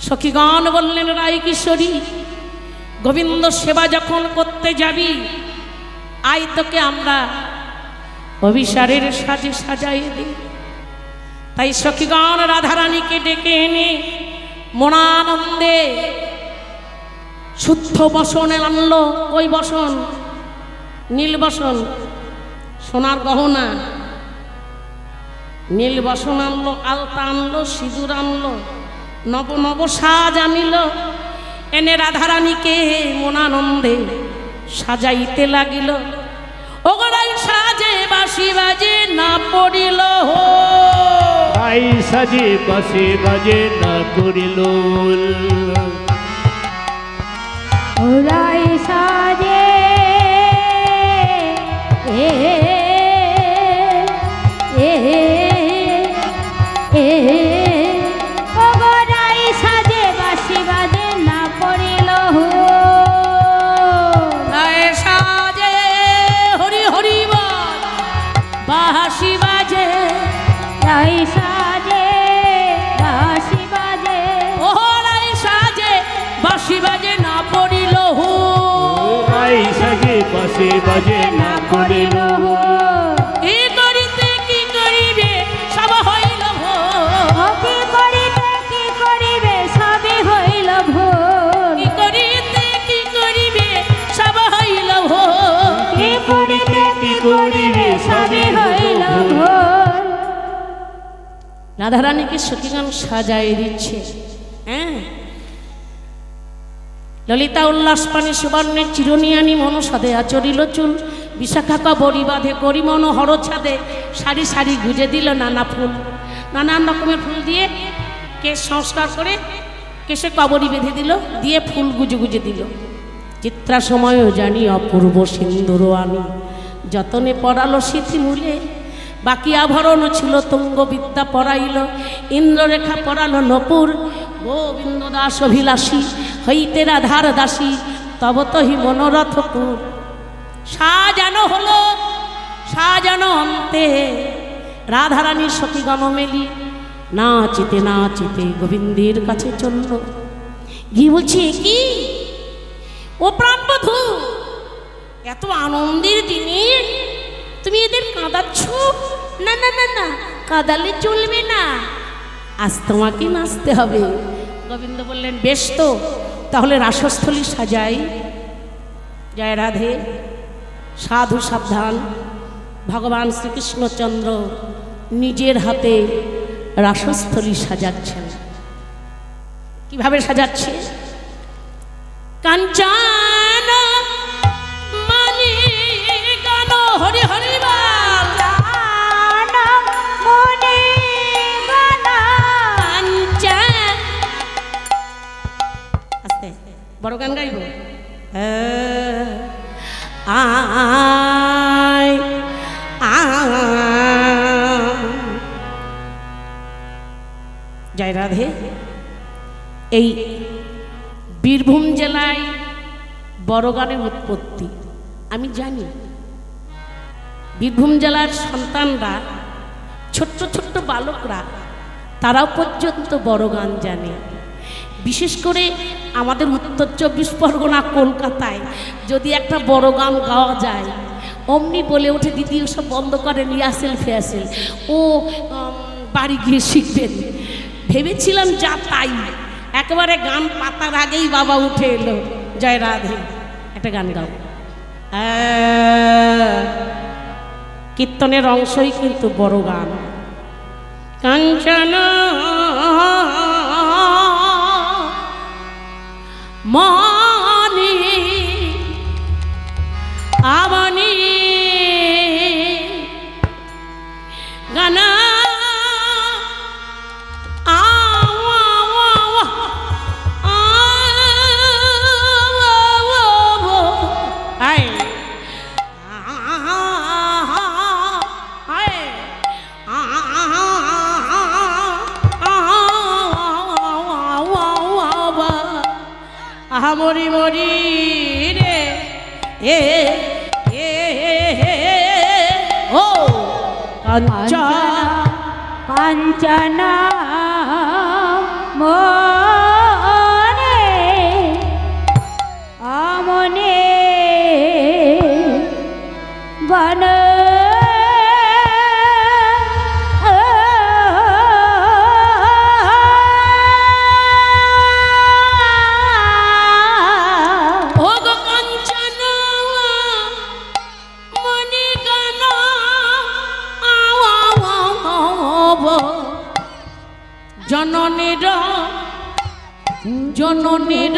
সখীগণ বললেন, রায় কিশোরী, গোবিন্দ সেবা যখন করতে যাবি, আয় তোকে আমরা অভিসারের সাজে সাজাইয়ে দিই। তাই সখীগণ রাধারানীকে ডেকে এনে মনানন্দে শুদ্ধ বসনে আনলো। ওই বসন, নীল বসন, সোনার গহনা, নীল বসন আনলো, আলতা আনলো, সিঁদুর আনলো, নব নব সাজ আনিল। এনে রাধারানীকে মনানন্দে সাজাইতে লাগিল। ওগরাই সাজে বাঁশি বাজে না পড়িল, রাই সাজে বাঁশি বাজে না পড়িল, রাই সাজে ওগরাই সাজে বাঁশি বাজে না পড়িল, রায় সাজে হরি হরি বল বাঁশি বাজে, রাই সাজে বাঁশি বাজে, ও রায় সাজে বাঁশি বাজে না পড়িল, রাই সাজে বাঁশি বাজে না পড়িল, কি করিতে কি করিবে সব হইল ভোর, কি করিতে কি করিবে সবই হইল ভোর, কি করিতে কি করিবে সব হইল ভোর, কি করিতে কি করিবে সবই হইল ভোর। রাধারানীকে সখীগণ সাজাই দিচ্ছে। হ্যাঁ, ললিতা উল্লাস পানে সুবর্ণের চিরনিয়ানি মনসাদে আচরিল চুল, বিশাখা কবরী বাঁধে করি মন হরছাদে, সারি সারি গুজে দিল নানা ফুল, নানান রকমের ফুল দিয়ে কেশ সংস্কার করে কেশে কবরী বেঁধে দিল, দিয়ে ফুল গুজে গুজে দিল। চিত্রা সময়ও জানি অপূর্ব সিন্দুর আনি, যতনে পড়ালো স্মৃতি মূলে, বাকি আভরণ ছিল তুঙ্গ বিদ্যা পড়াইল, ইন্দ্ররেখা পড়ালো নপুর, গোবিন্দ দাস অভিলাষী হইতে রাধার দাসী, তব তহি মনোরথপুর। সাজানো হলো, সাজানো অন্তে রাধারানী সখীগণ মেলি, নাচিতে নাচিতে গোবিন্দের কাছে চলল। গিয়ে বলছে, কি ও প্রাণবধূ, এত আনন্দের দিনে তুমি এদের কাঁদাচ্ছ? না না না না, কাঁদালে চলবে না, আজ তোমাকে নাচতে হবে। গোবিন্দ বললেন, বেশ তো, তাহলে রাসস্থলী সাজাই। জয় রাধে। সাধু সাবধান, ভগবান শ্রীকৃষ্ণচন্দ্র নিজের হাতে রাসস্থলী সাজাচ্ছেন। কিভাবে সাজাচ্ছে? কাঞ্চন মানি গান হরি হরি বল, মনে গানা কাঞ্চন, আস্তে বড় গান গাইব। আয় জয় রাধে। এই বীরভূম জেলায় বড় গানের উৎপত্তি আমি জানি। বীরভূম জেলার সন্তানরা, ছোট্ট ছোট্ট বালকরা, তারাও পর্যন্ত বড় গান জানে। বিশেষ করে আমাদের উত্তর 24 পরগনা কলকাতায় যদি একটা বড় গান গাওয়া যায়, অমনি বলে ওঠে, দিদি ওসব বন্ধ করেন, ইয়াসেল ফেয়াসেল, ও বাড়ি গিয়ে শিখবেন। ভেবেছিলাম যা তাই, একেবারে গান পাতার আগেই বাবা উঠে এলো। জয় রাধে। একটা গান গাও। কীর্তনের অংশই কিন্তু বড় গান। কাঞ্চন মনি আবনি গানা মরি মরি রে এ ও কাঞ্চনা জননীর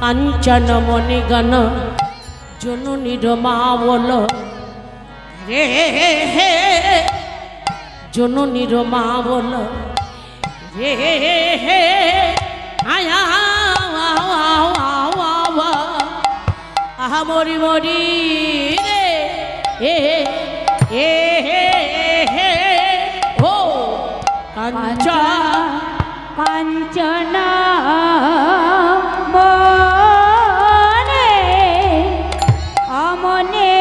কাঞ্চন মণি গণ জননীর মা বল রে হে জননীর মা বল রে হে আয়া আহা মরি মরি রে এ এ হে ও কাঞ্চা কাঞ্চনা বনে অমনে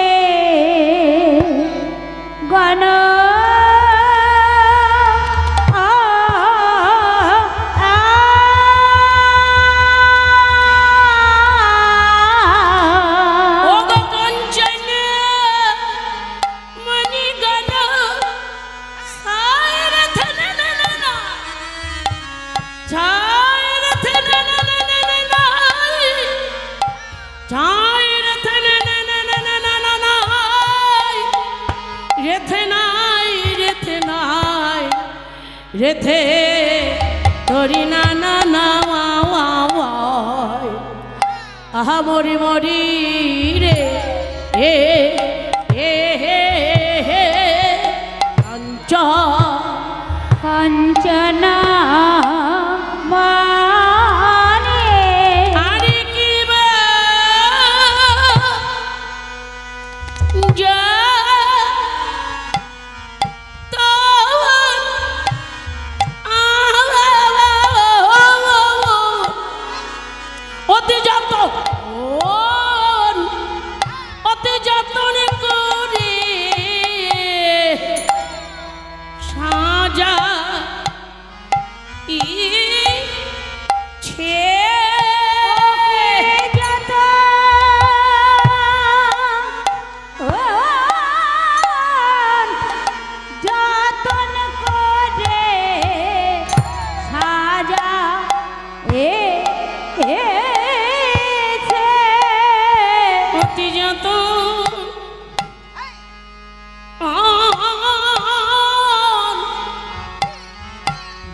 গণ রেথে তরি না না না আহা মরি মরি রে এ এ হে কাঞ্চনা মানে আরে কি বা যা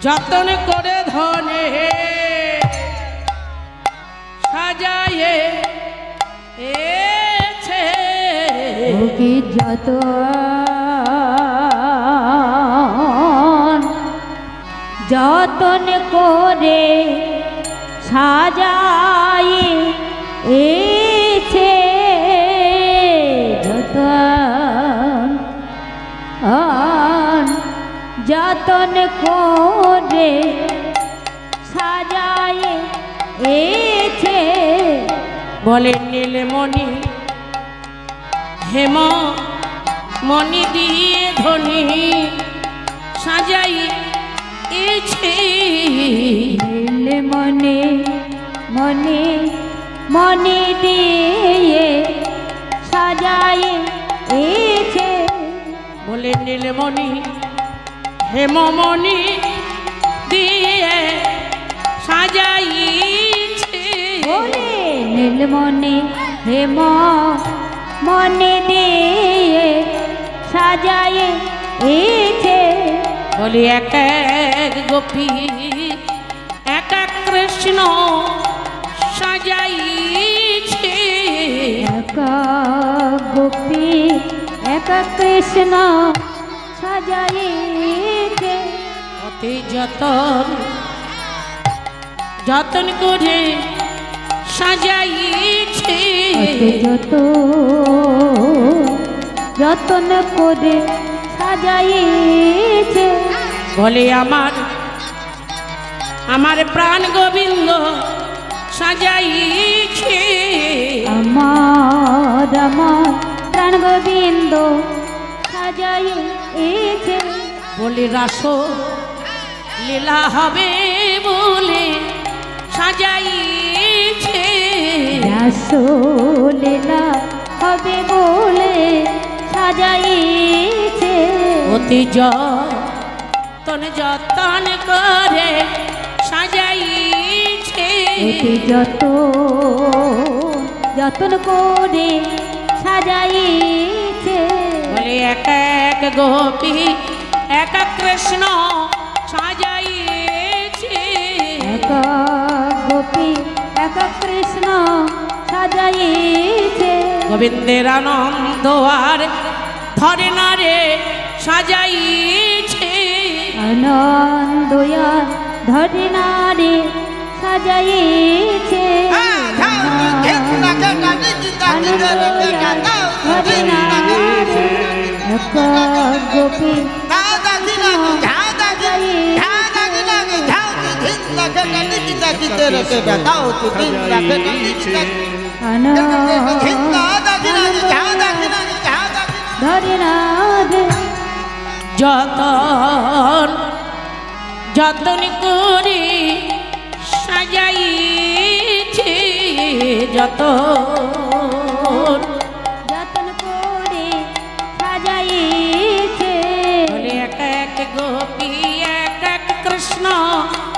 যতন করে ধনে সাজায়ে এছে কি যতন করে সাজাই এছে যতন করে সাজাই এছে বলে নীলমণি হেম মণি দিয়ে ধনি সাজাই এছে নীলমণি মণি মণি দিয়ে সাজাই এছে বলে নীলমণি হেমমণি দিয়ে সাজাইছে বলে নীলমণি হেম মণি দিয়ে সাজাইছে বলি এক এক গোপী এক এক কৃষ্ণ সাজাইছে এক গোপী এক কৃষ্ণ সাজাইছে অতি যতন যতন করে সাজাইছে যতন করে সাজাইছে বলে আমার প্রাণ গোবিন্দ সাজাইছে আমার প্রাণ গোবিন্দ সাজাইছে বলে রাস লীলা হবে বলে সাজাইছে রাস লীলা হবে বলে সাজাইছে অতি যতন যতন করে সাজাইছে অতি যতন করে সাজাইছে। বলে এক এক গোপী এক এক কৃষ্ণ সাজাইছে। এক গোপী এক কৃষ্ণ সাজাইছে। গোবিন্দের আনন্দ আর ধরে না রে সাজাইছে। আনন্দ ধরে না রে সাজাইছে। গোপী ধরে না রে যতন যতন করে সাজাইছে। যতন যতন করে সাজাইছে। বলে এক এক গোপী এক এক কৃষ্ণ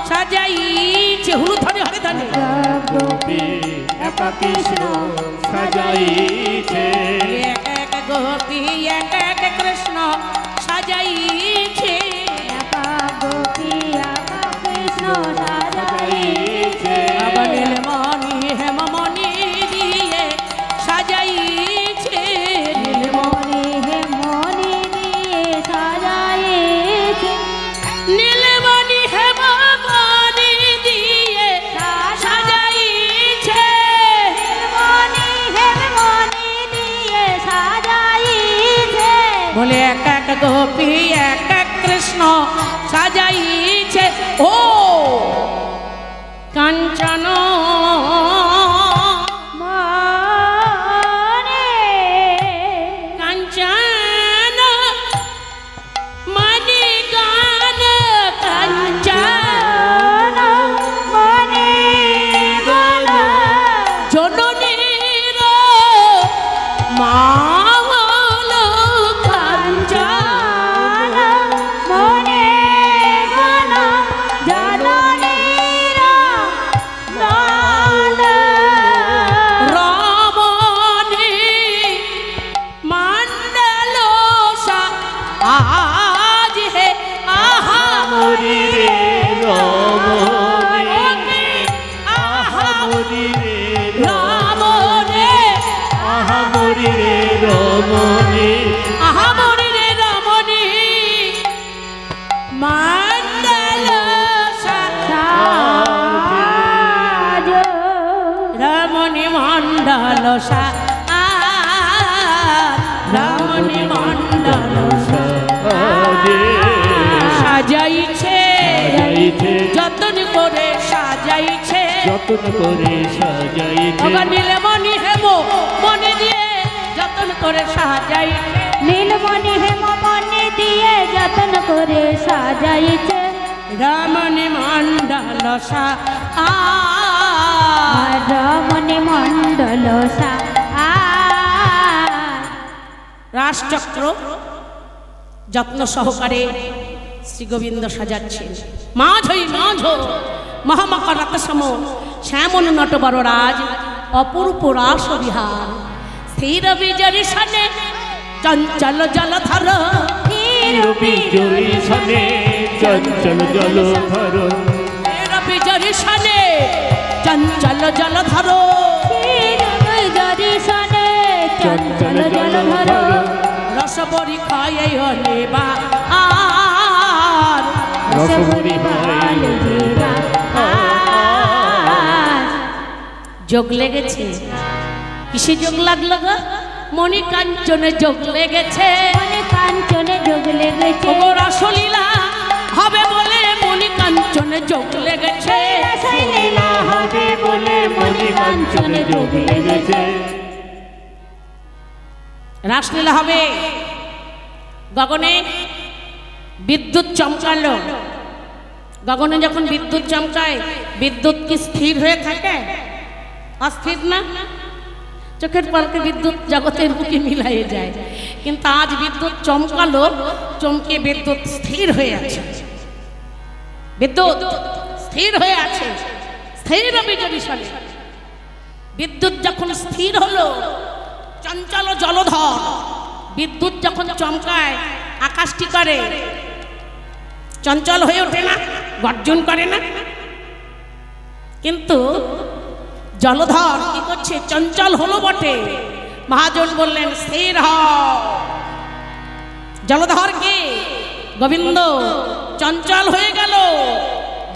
সাজাইছে। হুলু ধরে হরে ধরে গোপী এক কৃষ্ণ সাজাইছে। এক এক গোপী এক এক কৃষ্ণ সাজাইছে। এক গোপী এক কৃষ্ণ সাজাইছে। নীলমণি হেমমণি দিয়ে সাজাইছে। নীলমণি হেমমণি দিয়ে সাজাইছে। নীলমণি হেমমণি দিয়ে সাজাইছে। নীলমণি হেমমণি দিয়ে সাজাইছে। বলে এক এক গোপী এক এক কৃষ্ণ সাজাইছে। ও কাঞ্চন মনে কাঞ্চন মণি গান কাঞ্চন মনে গান জননীর মাল কাঞ্চন মনে গান জননীর গান। রমণী মণ্ডল আজ হে আহা মরি রে রমণী, আহা মরি রে রমণী আহা মরি রে রমণী, আহা মরি রে রমণী মণ্ডল সাজ রমণী মণ্ডল রমণী মণ্ডল সাজে সাজাইছে। সাজাইছে। যতন করে সাজাইছে। যতন করে সাজাইছে। বাবা নীলমণি হেম মনে দিয়ে যতন করে সাজাইছে। নীলমণি হেমমণি দিয়ে যতন করে সাজাইছে। রমণী মণ্ডল রমণী মণ্ডল রাজচক্র যত্ন সহকারে শ্রী গোবিন্দ সাজাচ্ছেন। মাঝই মাঝ মহামাকা রাতসম শ্যামন নটবর রাজ অপূর্ব রাস বিহার। স্থির বিজরি সনে চঞ্চল জলধর। বিজয়ী সনে চঞ্চল জলধর। স্থির বিজরি সনে চঞ্চল জলধর। দর্শনে চঞ্চল জলধর। রসবরি খায়ে নেবা আর রসবরি হাল ধীরা যোগ লেগেছে। কিসে যোগ লাগলো গো? মণি কাঞ্চনে যোগ লেগেছে। মনে কাঞ্চনে যোগ লেগেছে। ওগো রাসলীলা হবে বলে মণি কাঞ্চনে যোগ লেগেছে। রাসলীলা হবে বলে মনে কাঞ্চনে যোগ লেগেছে। রাসলীলা হবে। গগনে বিদ্যুৎ চমকালো। গগনে যখন বিদ্যুৎ চমকায় বিদ্যুৎ কি স্থির হয়ে থাকে? অস্থির না? চোখের পলকে বিদ্যুৎ জগতের বুকে মিলাইয়ে যায়। কিন্তু আজ বিদ্যুৎ চমকালো, চমকে বিদ্যুৎ স্থির হয়ে আছে। বিদ্যুৎ স্থির হয়ে আছে। স্থির বিজয়ী সনে বিদ্যুৎ যখন স্থির হলো, চঞ্চল জলধর বিদ্যুৎ যখন চমকায় আকাশটি করে চঞ্চল হয়ে ওঠে না, গর্জন করে না? কিন্তু জলধর কি করছে? চঞ্চল হলো বটে, মহাজন বললেন স্থির হও। জলধর কে? গোবিন্দ। চঞ্চল হয়ে গেল,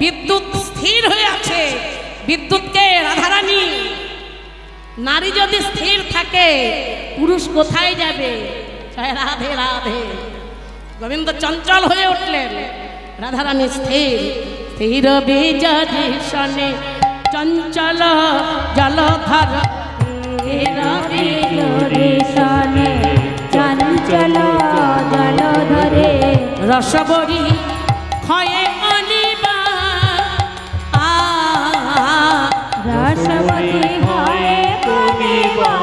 বিদ্যুৎ স্থির হয়ে আছে। বিদ্যুৎকে রাধারানী। নারী যদি স্থির থাকে পুরুষ কোথায় যাবে? রাধে রাধে। গোবিন্দ চঞ্চল হয়ে উঠলেন, রাধারানী স্থির। স্থির বিজরি শনে চঞ্চল জলধর, স্থির বিজরি শনে চঞ্চল জলধরে, রসবরী ক্ষয়ে অনিবা রসবতী হয়ে কনিবা,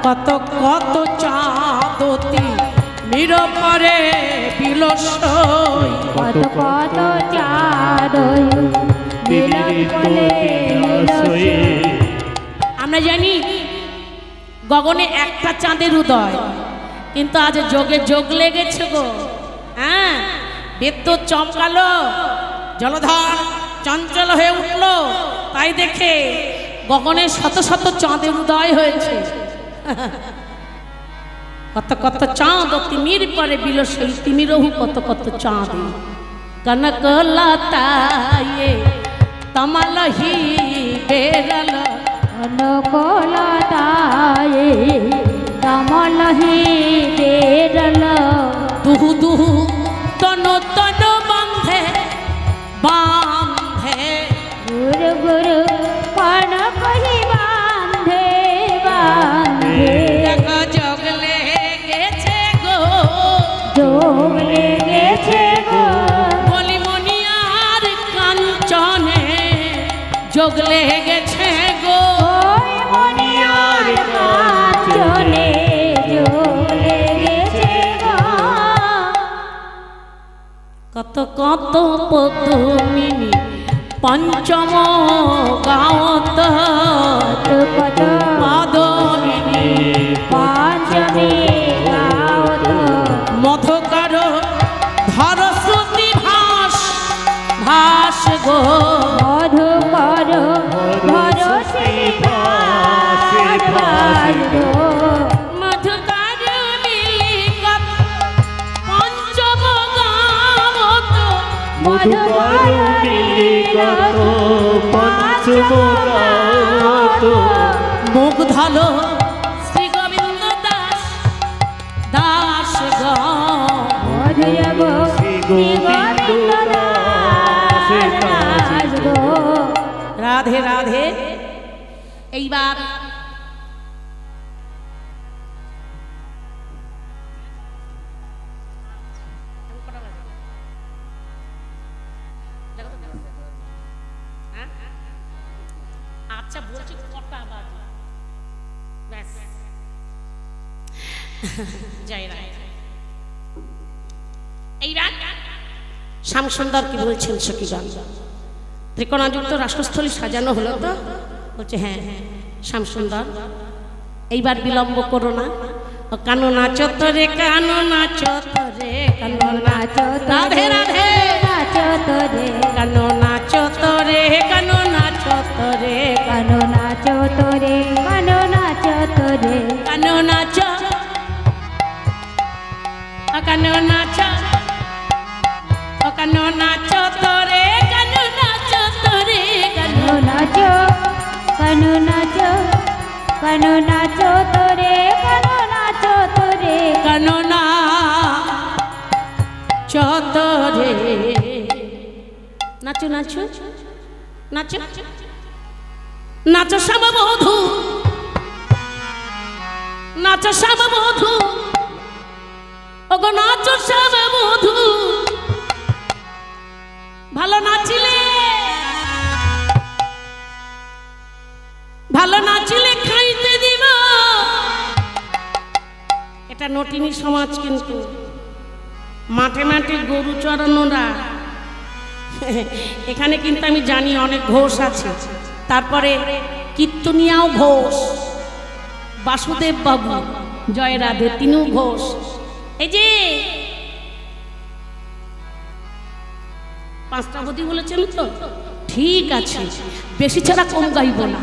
কত কত চাঁদতি নিরপরে বিলসই, কত কত চাঁদই মিলন বলে মিলসই। আমরা জানি গগনে একটা চাঁদের উদয়, কিন্তু আজ যোগে যোগ লেগেছে গো। হ্যাঁ, বিদ্যুৎ চমকালো, জলধর চঞ্চল হয়ে উঠলো, তাই দেখে গগনে শত শত চাঁদের উদয় হয়েছে। কত কত চাঁদ তিমির পরে বিলসই, তিমিরহু কত কত চাঁদ। কনক লতায়ে তমলহি বেরল, কনক লতায়ে তমলহি বেরল, দুহু দুহু তনু তনু বান্ধে বান্ধে, গুরু গুরু কণ কহি বান্ধে বান্ধে, যোগ লেগেছে গো, যোগ লেগেছে গো, বলিমনিয়ার কাঞ্চনে যোগ লেগেছে গো, ওই মনিয়ার কাঞ্চনে যোগ লেগেছে গো। কত কত পদ্মিনী পঞ্চম গাঁৱত, কত পদ্মিনী পাঁচমী গাঁৱত, মধুকর ধরশ্রুতি ভাস ভাস গো, মধুকর ভরসে ভাস ভাস গো, মধুকর নীলিকত পঞ্চম গাঁৱত, মধুকর নীলিকত পঞ্চম গাঁৱত, মুগ্ধল শ্রী গোবিন্দ দাস দাস গো, মধুর গো শ্রী গোবিন্দ দাস দাস গো। রাধে রাধে। এইবার আচ্ছা বলছি কটা বাজে, ব্যাস যাই না। এইবার শ্যামসুন্দর কি বলছেন সখীগণ? ত্রিকোণাযুক্ত রাসস্থলী সাজানো হলো তো? বলছে হ্যাঁ হ্যাঁ শ্যামসুন্দর, এইবার বিলম্ব করো না। ও কানো নাচো তোরে, কানো নাচো তোরে, কানো নাচো, রাধে রাধে, নাচো তোরে, কানো নাচো তোরে, কানো নাচো তোরে, কানো নাচো তোরে, কানো নাচো তোরে, কানো নাচো, ও কানো নাচো, ও কানো নাচো তোরে, কানো নাচো তোরে, কানো কানো নাচো, কানো নাচো, কানো নাচো তোরে, কানো নাচো তোরে, কানো নাচো তোরে, নাচো নাচো নাচো নাচো শ্যামবধূ, নাচো শ্যামবধূ, ওগো নাচো শ্যামবধূ, ভালো নাচিলে, ভালো নাচিলে খাইতে দিব। এটা নটিনী সমাজ, কিন্তু মাঠে মাঠে গরু চড়ানোরা এখানে কিন্তু আমি জানি অনেক ঘোষ আছে, তারপরে কীর্তনিয়াও ঘোষ, বাসুদেব বাবু, জয় রাধে, তিনিও ঘোষ। এই যে 5টা বদি বলেছেন তো, ঠিক আছে, বেশি ছাড়া কম গাইব না।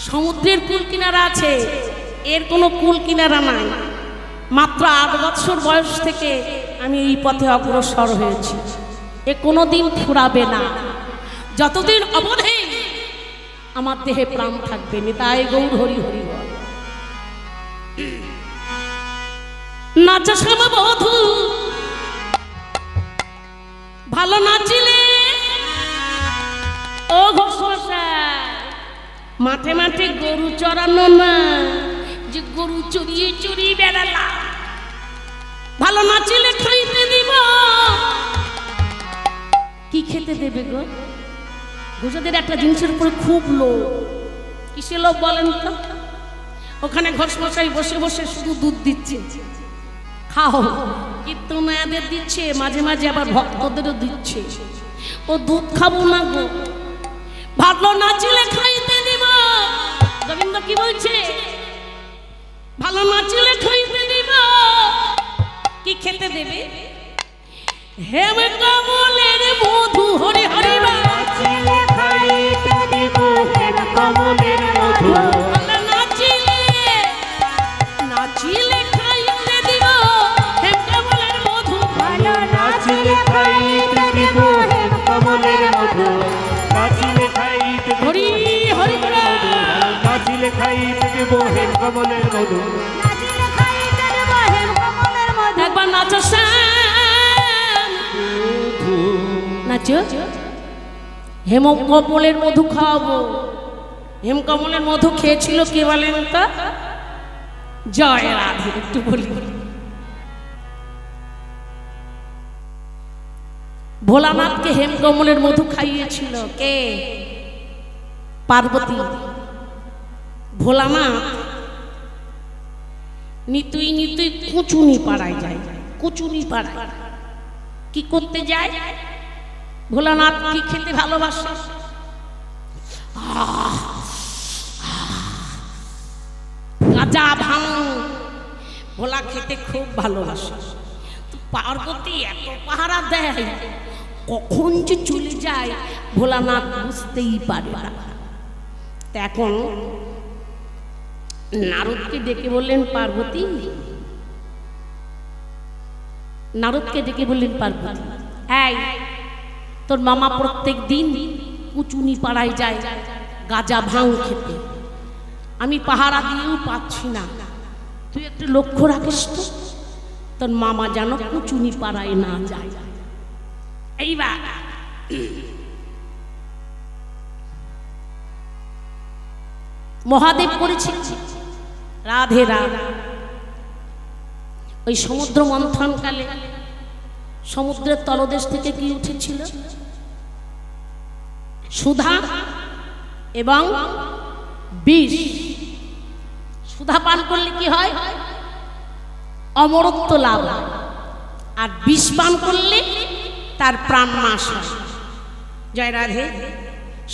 সমুদ্রের কুল কিনারা আছে, এর কোনো কুল কিনারা নাই। মাত্র 8 বছর বয়স থেকে আমি এই পথে অগ্রসর হয়েছি। এ কোনোদিন ফুরাবে না, যতদিন অবধি আমার দেহে প্রাণ থাকবে। নিতাই গৌর হরি হরি বল। নাচা শ্যামা বধূ ভালো নাচিলে ও ঘোষমশাই, মাঠে মাঠে গরু চড়ানো না, যে গরু চড়িয়ে চড়িয়ে বেড়ালা। ভালো নাচিলে খাইতে দিব। কি খেতে দেবে গো? গুজরাটের একটা জিনিসের উপরে খুব লোভ। কিসে লোভ বলেন তো? ওখানে ঘোষমশাই বসে বসে শুধু দুধ দিচ্ছে, খাও। কীর্তনায়াদের দিচ্ছে, মাঝে মাঝে আবার ভক্তদেরও দিচ্ছে। ও দুধ খাবো না গো, ভালো নাচিলে খাইতে দিব। গোবিন্দ কি বলছে? ভালো নাচিলে খাইতে দিব। কি খেতে দেবে? হেম কমলের মধু, হরি হরি বল। নাচিলে খাইতে দিব হেম কমলের মধু। ভালো নাচিলে নাচিলে খাইতে দিব হেম কমলের মধু। ভালো নাচিলে খাইতে দিব হেম কমলের মধু। নাচিলে খাইতে দিব হরি হরি বল। নাচিলে খাইতে দিব হেম কমলের মধু। নাচিলে খাইতে দেব হেম কমলের মধু। একবার নাচো শ্যাম, নাচো। হেম কমলের মধু খাওয়াবো। হেম কমলের মধু খেয়েছিল কে বলেন তো? জয় রাধে। একটু বলি, ভোলানাথকে হেম কমলের মধু খাইয়েছিল কে? পার্বতী। ভোলানাথ নিতুই নিতুই কুচুনি পাড়ায় যায়। কুচুনি পাড়ায় কি করতে যায়? ভোলানাথ কি খেতে ভালোবাসে? গাঁজা ভাঙ। ভোলা খেতে খুব ভালোবাসে। তো পার্বতী এত পাহারা দেয়, কখন যে চলে যায় ভোলানাথ বুঝতেই পারে না। এখন নারদকে ডেকে বললেন, পার্বতী, নারদকে ডেকে বললেন, পার্বতী, এই তোর মামা প্রত্যেক দিন কুচুনি পাড়ায় যায় গাঁজা ভাঙ খেতে, আমি পাহারা দিয়েও পাচ্ছি না, তুই একটু লক্ষ্য রাখিস তো তোর মামা যেন কুচুনি পাড়ায় না যায়। এইবার মহাদেব করেছে রাধে রাধে। ওই সমুদ্র মন্থনকালে সমুদ্রের তলদেশ থেকে কি উঠেছিল? সুধা এবং বিষ। সুধা পান করলে কি হয়? অমরত্ব লাভ হয়। আর বিষ পান করলে তার প্রাণ নাশ হয়। জয় রাধে।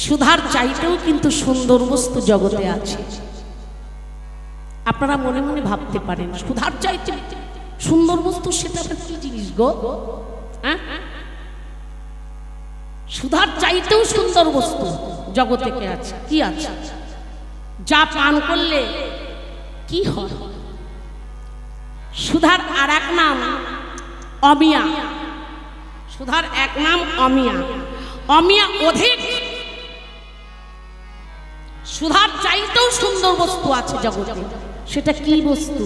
সুধার চাইতেও কিন্তু সুন্দর বস্তু জগতে আছে। আপনারা মনে মনে ভাবতে পারেন, সুধার চাইতে সুন্দর বস্তু সেটা কি জিনিস গো? হ্যাঁ, সুধার চাইতেও সুন্দর বস্তু জগতে কে আছে? কি আছে? যা পান করলে কি হয়? সুধার আর এক নাম অমিয়া। সুধার এক নাম অমিয়া। অমিয়া অধিক। সুধার চাইতেও সুন্দর বস্তু আছে জগতে। সেটা কি বস্তু?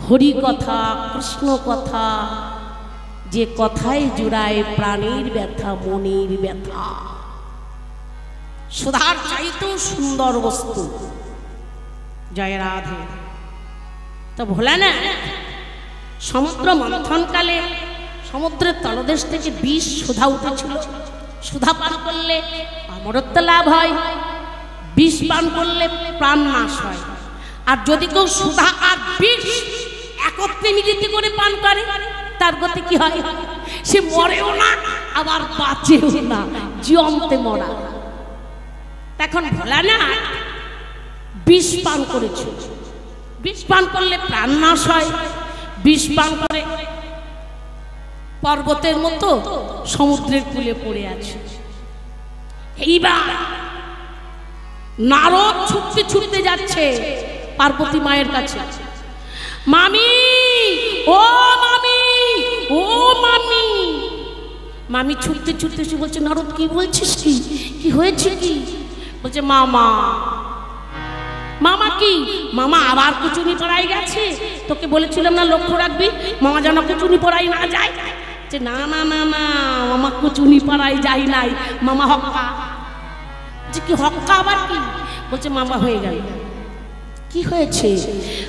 হরি কথা, কৃষ্ণ কথা, যে কথায় জুড়ায় প্রাণের ব্যথা, মনের ব্যথা। সুধার চাইতেও সুন্দর বস্তু। জয় রাধে। তো ভোলা না, সমুদ্র মন্থনকালে সমুদ্রের তলদেশ থেকে বিষ সুধা উঠেছিল। সুধা পান করলে অমরত্ব লাভ হয়, বিষ পান করলে প্রাণ নাশ হয়। আর যদি কেউ সুধা আর বিষ একত্রে মিলিত করে পান করে তার গতি কি হয়? সে মরেও না আবার বাঁচেও না, জিয়ন্তে মরা। তখন ভোলানাথ বিষ পান করেছে। বিষ পান করলে প্রাণ নাশ হয়। বিষ পান করে পর্বতের মতো সমুদ্রের কূলে পড়ে আছে। এইবার নারদ ছুটতে ছুটতে যাচ্ছে পার্বতী মায়ের কাছে। মামি, ও মামি, ও মামি। মামি ছুটতে ছুটতে এসে বলছে, নারদ কি বলছিস? কি হয়েছে? কি বলছে? মামা। মামা কি? মামা আবার কুচুনি পড়াই গেছে। তোকে বলেছিলাম না লক্ষ্য রাখবি, মামা যেন কুচুনি পড়াই না যায়। না না না না, মামা কুচুনি পড়াই যাই নাই, মামা হক্কা। যে কি হক্কা আবার কি? বলছে মামা হয়ে গেল। কি হয়েছে?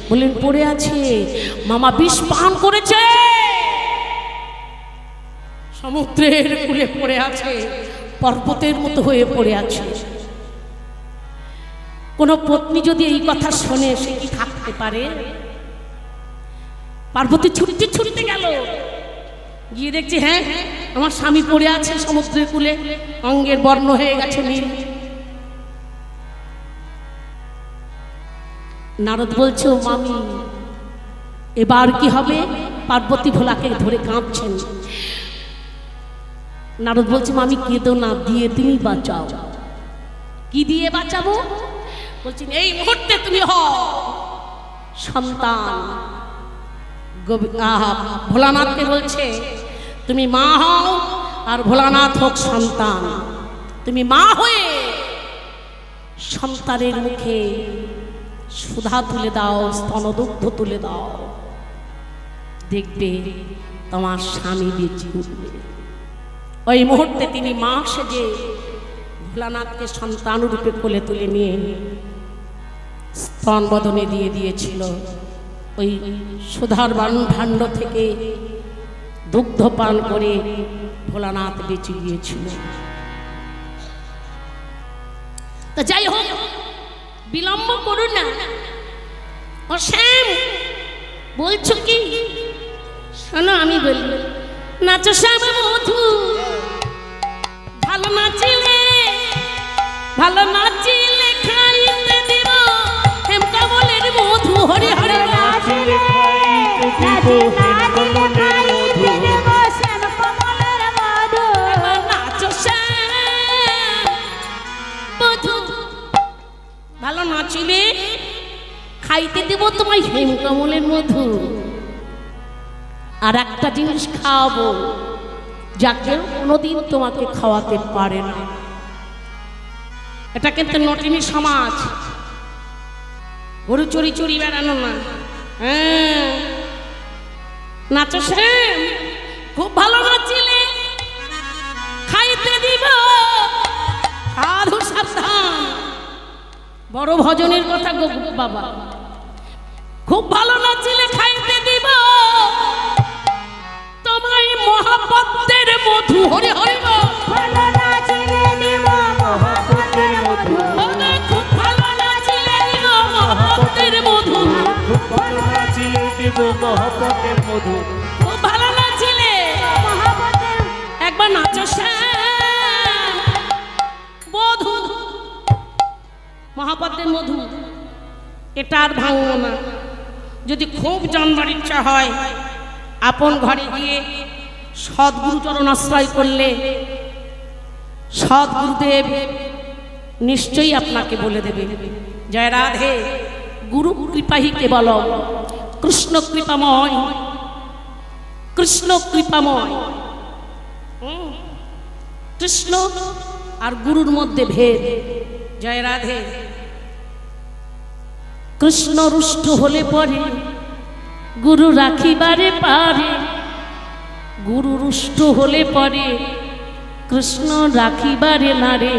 বললেন পড়ে আছে, মামা বিষ পান করেছে, সমুদ্রের কূলে পড়ে আছে, পর্বতের মতো হয়ে পড়ে আছে। কোন পত্নী যদি এই কথা শোনে সে কি থাকতে পারে? পার্বতী ছুটতে ছুটতে গেল, গিয়ে দেখছে হ্যাঁ আমার স্বামী পড়ে আছে সমুদ্রের কূলে, অঙ্গের বর্ণ হয়ে গেছে নীল। নারদ বলছে, ও মামি এবার কি হবে? পার্বতী ভোলাকে ধরে কাঁদছেন। নারদ বলছে, মামি কেঁদো না, দিয়ে তুমি বাঁচাও। কি দিয়ে বাঁচাবো? বলছেন এই মুহূর্তে তুমি হও সন্তান। ভোলানাথকে বলছে তুমি মা হও আর ভোলানাথ হোক সন্তান। তুমি মা হয়ে সন্তানের মুখে সুধা তুলে দাও, স্তনদুগ্ধ তুলে দাও, দেখবে তোমার স্বামী বেঁচে উঠবে। ওই মুহূর্তে তিনি মা সেজে ভোলানাথকে সন্তান রূপে কোলে তুলে নিয়ে স্তন বদনে দিয়ে দিয়েছিল। ওই সুধার ভাণ্ড থেকে দুগ্ধ পান করে ভোলানাথ বেঁচে গিয়েছিল। তা যাই হোক, বিলম্ব করুন না। ও শ্যাম বলছো কি? শোনো আমি বলি, নাচো শ্যাম মধু, ভালো নাচিলে ভালো নাচিলে খাইতে দিব হেমকমলের মধু। হরে হরে নাচিলে খাইতে দিব হেমকমলের মধু। শ্যামকমলের মধু। নাচো শ্যাম মধু, ভালো নাচিলে খাইতে দিব তোমায় হেমকমলের মধু। আর একটা জিনিস খাওয়াবো যাকে কোনোদিন তোমাকে খাওয়াতে পারে না। এটা কিন্তু নটিনী সমাজ, গরু চড়ি চড়ি বেড়ানো না। হ্যাঁ নাচো শ্যাম, খুব ভালো নাচিলে খাইতে দিব। সাধু সাবধান, বড় ভজনের কথা গো বাবা। খুব ভালো নাচিলে খাইতে দিব তোমায় মহাপদ্মের মধু। হরে হরে গো, ভালো নাচিলে দিব মহাপদ্মের মধু। খুব ভালো নাচিলে দিব মহাপদ্মের মধু। খুব ভালো নাচিলে দিব মহাপদ্মের মধু। খুব ভালো নাচিলে মহাপদ্মের একবার নাচো শ্যাম মধু, মহাপদ্মের মধু। এটা আর ভাঙবো না। যদি খুব জানবার ইচ্ছা হয় আপন ঘরে গিয়ে সদ্গুরুচরণ আশ্রয় করলে সদ্গুরুদেব নিশ্চয়ই আপনাকে বলে দেবে, জয় রাধে, গুরু কৃপাহি কেবল, কৃষ্ণ কৃপাময়, কৃষ্ণ কৃপাময়। কৃষ্ণ আর গুরুর মধ্যে ভেদ। জয় রাধে। কৃষ্ণ রুষ্ট হলে পরে গুরু রাখিবারে পারে, গুরু রুষ্ট হলে পরে কৃষ্ণ রাখিবারে নারে।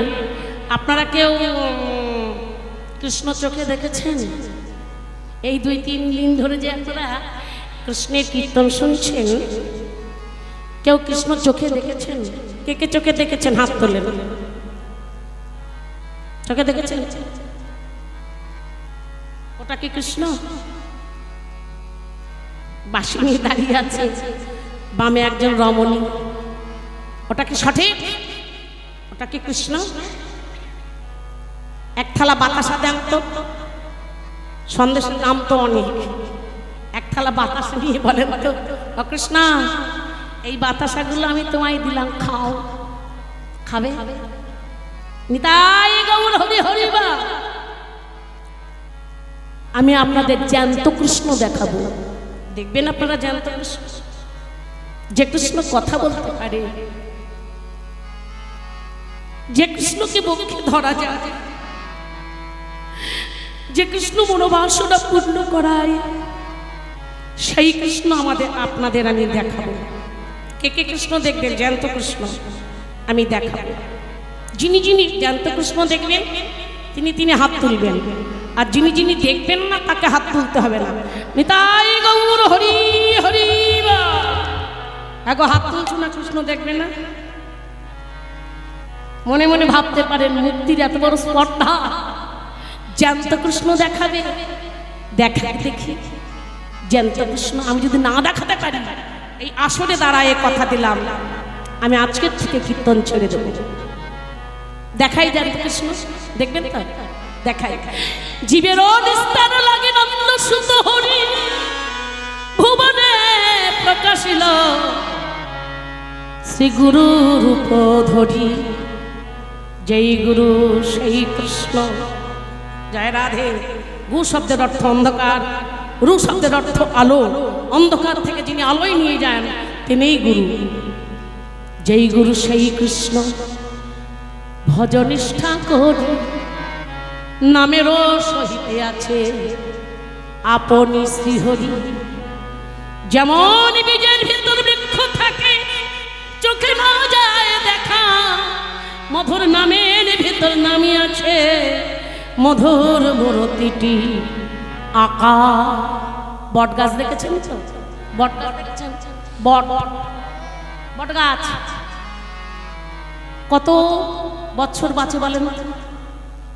আপনারা কেউ কৃষ্ণ চোখে দেখেছেন? এই 2-3 দিন ধরে যে আপনারা কৃষ্ণের কীর্তন শুনছেন, কেউ কৃষ্ণ চোখে দেখেছেন? কে কে চোখে দেখেছেন হাত তোলেন। চোখে দেখেছেন? ওটা কি কৃষ্ণ? বাঁশি নিয়ে দাঁড়িয়ে আছে, বামে একজন রমণী। ওটা কি সঠিক? ওটা কি কৃষ্ণ? এক থালা বাতাসা দেন তো, সন্দেশের দাম তো অনেক, এক থালা বাতাসা নিয়ে বলেন তো, ও কৃষ্ণ এই বাতাসাগুলো আমি তোমায় দিলাম, খাও। খাবে? নিতাই গৌর হরি হরি বা। আমি আপনাদের জ্যান্ত কৃষ্ণ দেখাবো, দেখবেন আপনারা জ্যান্ত কৃষ্ণ, যে কৃষ্ণ কথা বলতে পারে, যে কৃষ্ণকে বক্ষে ধরা যায়, যে কৃষ্ণ মনোবাসনা পূর্ণ করায়, সেই কৃষ্ণ আমাদের আপনাদের আমি দেখাবো। কে কে কৃষ্ণ দেখবেন? জ্যান্ত কৃষ্ণ আমি দেখাবো। যিনি যিনি জ্যান্ত কৃষ্ণ দেখবেন তিনি তিনি হাত তুলবেন, আর যিনি যিনি দেখবেন না তাকে হাত তুলতে হবে না। নিতাই গৌর হরি হরি বা। এখন হাত তুলছো না, কৃষ্ণ দেখবে না? মনে মনে ভাবতে পারেন মুক্তির এত বড় স্পর্ধা, জ্যান্ত কৃষ্ণ দেখাবে। দেখা দেখি জ্যান্ত কৃষ্ণ আমি যদি না দেখাতে পারি, এই আসরে দাঁড়ায় কথা দিলাম আমি আজকের থেকে কীর্তন ছেড়ে দেবো। দেখাই জ্যান্ত কৃষ্ণ, দেখবেন তো? দেখাই। জীবেরও নিস্তার লাগে নন্দ সুত হরি, ভুবনে প্রকাশিল শ্রী গুরু রূপ ধরি। যেই গুরু সেই কৃষ্ণ। জয় রাধে। গু শব্দের অর্থ অন্ধকার, রু শব্দের অর্থ আলো। অন্ধকার থেকে যিনি আলোয় নিয়ে যান তিনিই গুরু। যেই গুরু সেই কৃষ্ণ। ভজনিষ্ঠা করি নামেরও সহিতে আছে আপনি শ্রীহরি। যেমন বীজের ভিতর বৃক্ষ থাকে, চোখে না যায় দেখা, মধুর নামের ভিতর নামি আছে মধুর মূর্তিটি আঁকা। বট গাছ দেখেছেন তো? বট গাছ দেখেছেন? বট গাছ কত বছর বাঁচে বলেন?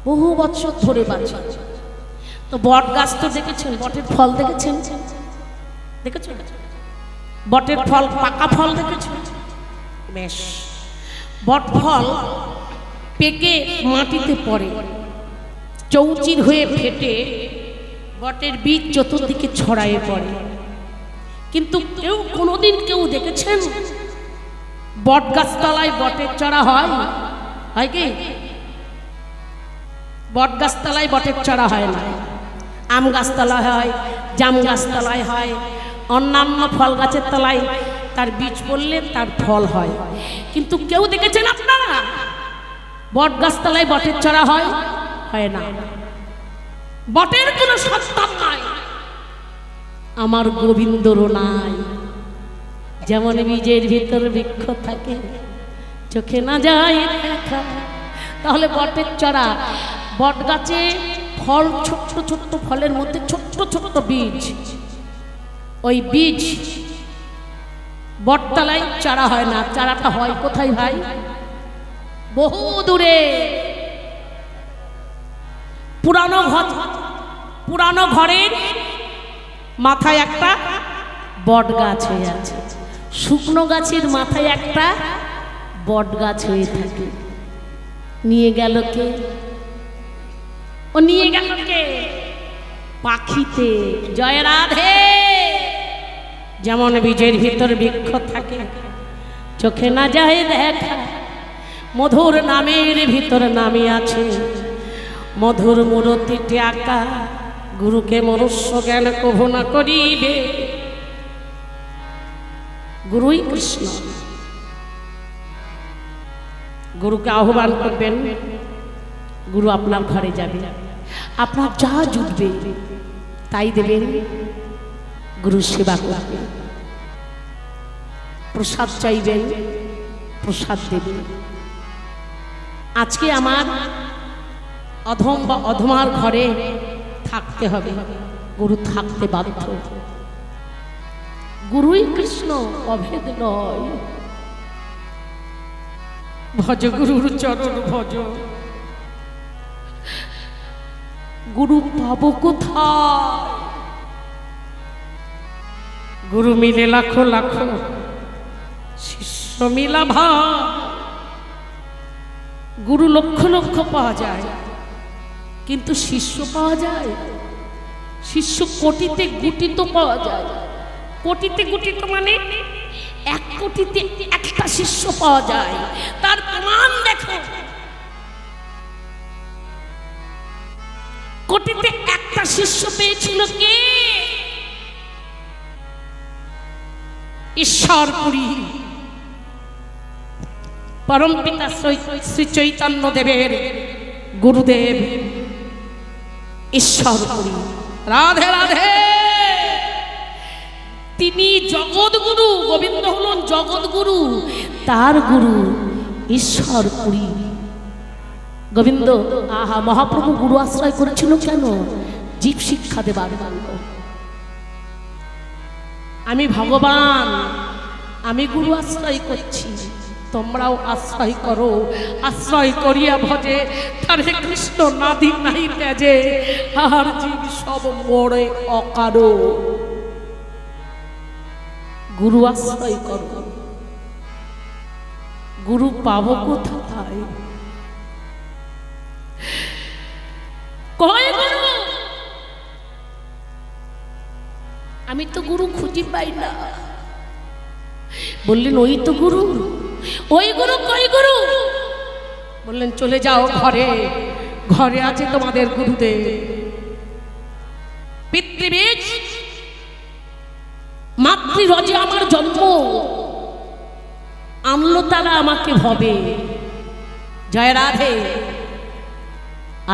বহু বছর ধরে বাঁচে। তো বট গাছ তো দেখেছেন, বটের ফল দেখেছেন? দেখেছেন বটের ফল, পাকা ফল দেখেছেন? বেশ। বট ফল পেকে মাটিতে পড়ে, চৌচির হয়ে ফেটে বটের বীজ চতুর্দিকে ছড়ায়ে পড়ে। কিন্তু কেউ কোনোদিন কেউ দেখেছেন বট গাছতলায় বটের চড়া হয়? হয় কি? বট গাছতলায় বটের চড়া হয় না। আম গাছতলায় হয়, জাম গাছতলায় হয়, অন্যান্য ফল গাছের তলায় তার বীজ পড়লে তার ফল হয়। কিন্তু কেউ দেখেছেন আপনারা বট গাছতলায় বটের চড়া হয়? হয় না। বটের কোনো সন্তান নাই, আমার গোবিন্দরও নাই। যেমন বীজের ভিতর বৃক্ষ থাকে, চোখে না যায় দেখা। তাহলে বটের চড়া, বট গাছে ফল, ছোট্ট ছোট্ট ফলের মধ্যে ছোট্ট ছোট্ট বীজ, ওই বীজ বটতলায় চারা হয় না। চারাটা হয় কোথায় ভাই? বহু দূরে। পুরানো ঘরের মাথায় একটা বট গাছ হয়ে আছে, শুকনো গাছের মাথায় একটা বট গাছ হয়ে থাকে। নিয়ে গেল কে? ও নিয়ে গেল কে? পাখিতে। জয় রাধে। যেমন বীজের ভিতর বৃক্ষ থাকে, চোখে না যায় দেখা, মধুর নামের ভিতর নামে আছে মধুর মূর্তিটি আঁকা। গুরুকে মনুষ্য জ্ঞান কভু না করিবে। গুরুই কৃষ্ণ। গুরুকে আহ্বান করবেন, গুরু আপনার ঘরে যাবে, আপনার যা জুটবে তাই দেবেন, গুরু সেবা করবেন। প্রসাদ চাইবেন, প্রসাদ দেবেন। আজকে আমার অধম বা অধমার ঘরে থাকতে হবে, গুরু থাকতে বাধ্য। গুরুই কৃষ্ণ, অভেদ নয়। ভজ গুরুর চরণ ভজ। গুরু পাবো কোথায়? গুরু মিলে লাখো লাখো, শিষ্য মিলা ভাব। গুরু লক্ষ লক্ষ পাওয়া যায়, কিন্তু শিষ্য পাওয়া যায়? শিষ্য কোটিতে গুটিত পাওয়া যায়। কোটিতে গুটিত মানে 1 কোটিতে একটা শিষ্য পাওয়া যায়। তার প্রমাণ দেখো। কোটিতে একটা শিষ্য পেয়েছিল কে? ঈশ্বরপুরী পরম পিতা শ্রী চৈতন্য দেবের গুরুদেব ঈশ্বরপুরী। রাধে রাধে। তিনি জগৎগুরু, গোবিন্দ হলেন জগৎগুরু, তার গুরু ঈশ্বরপুরী। গোবিন্দ আহা মহাপ্রভু গুরু আশ্রয় করেছিল কেন? জীব শিক্ষা দেবার জন্য। আমি ভগবান, আমি গুরু আশ্রয় করছি, তোমরাও আশ্রয় করো। আশ্রয় করিয়া ভজে তারে কৃষ্ণ নাদি নাই তেজে, আর জীব সব মরে অকারো। গুরু আশ্রয় করো। গুরু পাবো কোথায়? কয় গুরু? আমি তো গুরু খুঁজে পাই না। বললেন ওই তো গুরু। ওই গুরু কই গুরু? বললেন চলে যাও ঘরে, ঘরে আছে তোমাদের গুরুদেব। পিতৃবীজ মাতৃরজে আমার জন্ম, আনলো তারা আমাকে ভবে। জয় রাধে।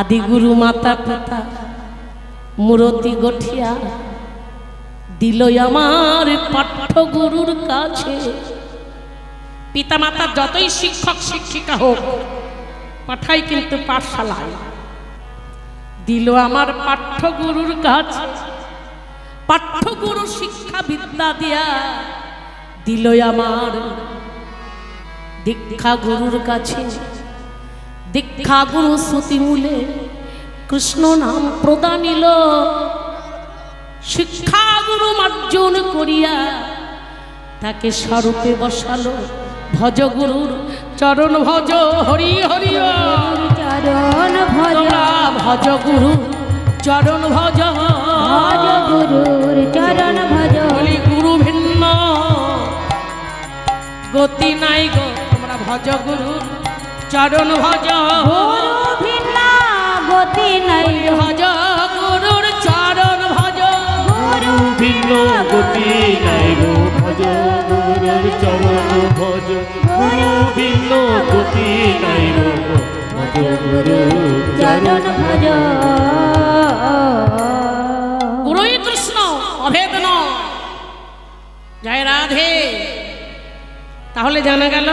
আদি গুরু মাতা পিতা মূরতি গঠিয়া দিল আমার পাঠ্য গুরুর কাছে। পিতা মাতা যতই শিক্ষক শিক্ষিকা হোক, পাঠাই কিন্তু পাঠশালায়। দিল আমার পাঠ্য গুরুর কাছে। পাঠ্য গুরু শিক্ষা বিদ্যা দিয়া দিল আমার দীক্ষা গুরুর কাছে। দীক্ষা গুরু শ্রুতি মূলে কৃষ্ণ নাম প্রদানিল। শিক্ষা গুরু মার্জন করিয়া তাকে স্বরূপে বসালো। ভজ গুরুর চরণ ভজ, হরি হরি চরণ ভজ, ভজ গুরু চরণ ভজ, ভজ গুরুর চরণ ভজ। বলি গুরু ভিন্ন গতি নাই গো, তোমরা ভজ গুরুর চরণ ভজ। গুরু ভিন্ন গতি নাই, ভজ গুরুর চরণ ভজ। গুরু ভিন্ন গতি নাই গো, ভজ গুরুর চরণ ভজ। গুরু ভিন্ন গতি নাই গো, ভজ গুরুর চরণ ভজ। গুরুই কৃষ্ণ অভেদ নয়। জয় রাধে। তাহলে জানা গেল,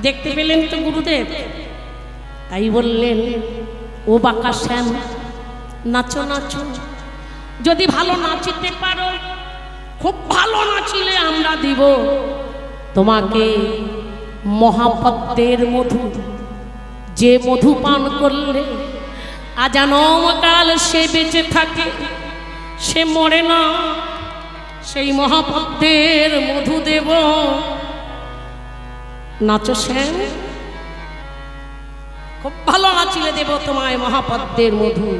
দেখতে পেলেন তো গুরুদেব। তাই বললেন ও বাঁকা শ্যাম, নাচো নাচো। যদি ভালো নাচিতে পারো, খুব ভালো নাচিলে আমরা দিব তোমাকে মহাপদ্মের মধু। যে মধু পান করলে আজন্মকাল সে বেঁচে থাকে, সে মরে না। সেই মহাপদ্মের মধু দেব। নাচো শ্যাম, খুব ভালো নাচিলে দেব তোমায় মহাপদ্মের মধু।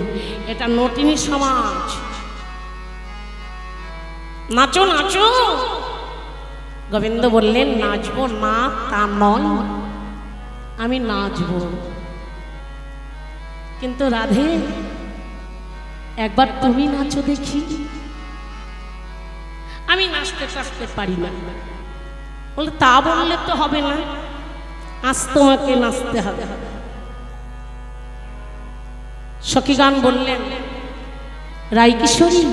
এটা নটিনী সমাজ। নাচো নাচো। গোবিন্দ বললেন নাচবো না তা নয়, আমি নাচবো। কিন্তু রাধে একবার তুমি নাচো দেখি। আমি নাচতে টাচতে পারি না। বলে তা বললে তো হবে না, আজ তোমাকে নাচতে হবে। সখীগান বললেন রাই কিশোরী